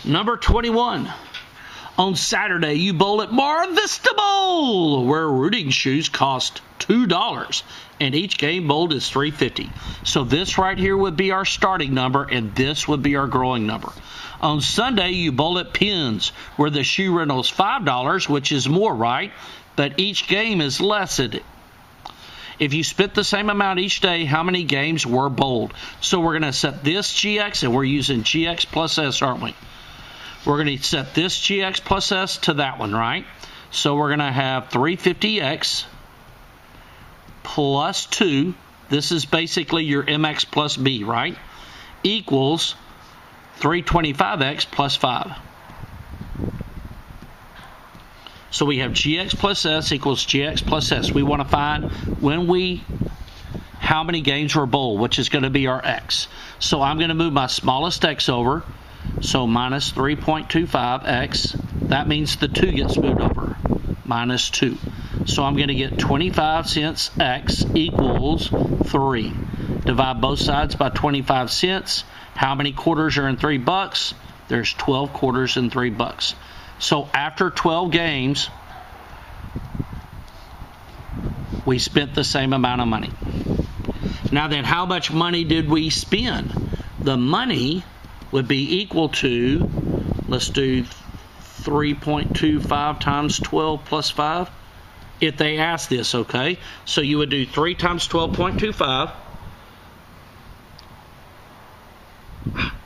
Number 21. On Saturday, you bowl at Mar Vista Bowl, where rooting shoes cost $2, and each game bowled is $3.50. So this right here would be our starting number, and this would be our growing number. On Sunday, you bowl at Pins, where the shoe rental's $5, which is more, right? But each game is less than it. If you spent the same amount each day, how many games were bowled? So we're going to set this GX, and we're using GX plus S, aren't we? We're going to set this GX plus S to that one, right? So we're going to have 350X plus 2. This is basically your MX plus B, right? Equals 325X plus 5. So we have GX plus S equals GX plus S. We want to find how many games were bowled, which is going to be our X. So I'm going to move my smallest X over. So minus 3.25X. That means the 2 gets moved over. Minus 2. So I'm going to get 25 cents X equals 3. Divide both sides by 25 cents. How many quarters are in $3? There's 12 quarters in $3. So after 12 games, we spent the same amount of money. Now then, how much money did we spend? The money would be equal to, let's do 3.25 times 12 plus 5. If they ask this, okay? So you would do 3 times 12.25.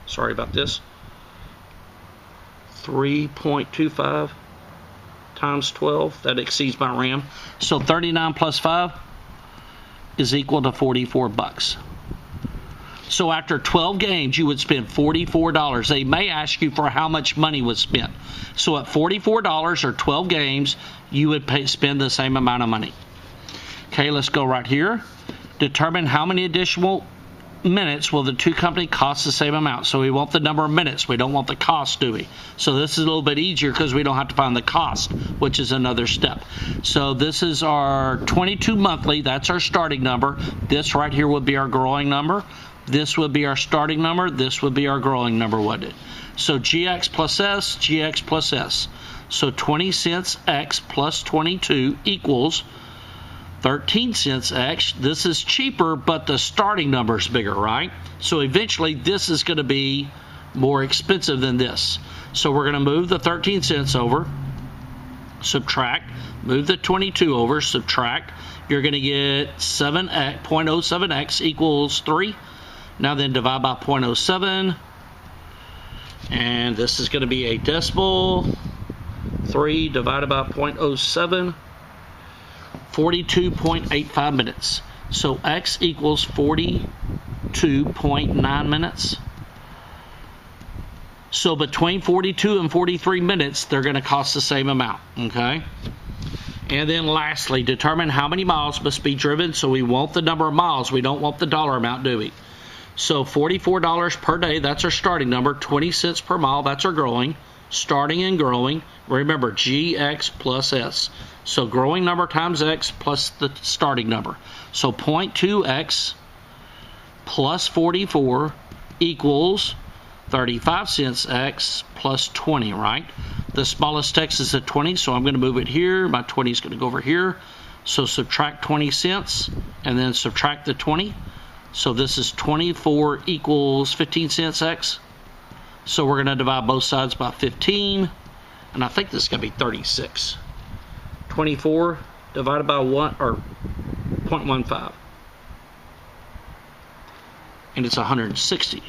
Sorry about this. 3.25 times 12. That exceeds my RAM. So 39 plus 5 is equal to $44. So after 12 games, you would spend $44. They may ask you for how much money was spent. So at $44 or 12 games, you would spend the same amount of money. Okay, let's go right here. Determine how many additional minutes will the two companies cost the same amount. So we want the number of minutes. We don't want the cost, do we? So this is a little bit easier because we don't have to find the cost, which is another step. So this is our 22 monthly. That's our starting number. This right here would be our growing number. This would be our starting number. This would be our growing number, wouldn't it? So GX plus S, GX plus S. So 20 cents X plus 22 equals 13 cents X. This is cheaper, but the starting number is bigger, right? So eventually, this is going to be more expensive than this. So we're going to move the 13 cents over, subtract, move the 22 over, subtract. You're going to get 0.07X equals 3. Now then divide by 0.07, and this is going to be a decimal. 3 divided by 0.07, 42.85 minutes. So X equals 42.9 minutes. So between 42 and 43 minutes, they're going to cost the same amount, okay? And then lastly, determine how many miles must be driven. So we want the number of miles. We don't want the dollar amount, do we? So $44 per day, that's our starting number. 20 cents per mile, that's our growing. Starting and growing. Remember, GX plus S. So growing number times X plus the starting number. So 0.2X plus 44 equals 35 cents X plus 20, right? The smallest X is at 20, so I'm going to move it here. My 20 is going to go over here. So subtract 20 cents and then subtract the 20. So this is 24 equals 15 cents X. So we're going to divide both sides by 15. And I think this is going to be 36. 24 divided by 1, or 0.15. And it's 160.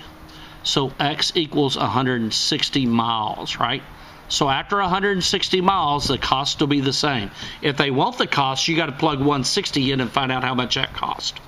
So X equals 160 miles, right? So after 160 miles, the cost will be the same. If they want the cost, you got to plug 160 in and find out how much that cost.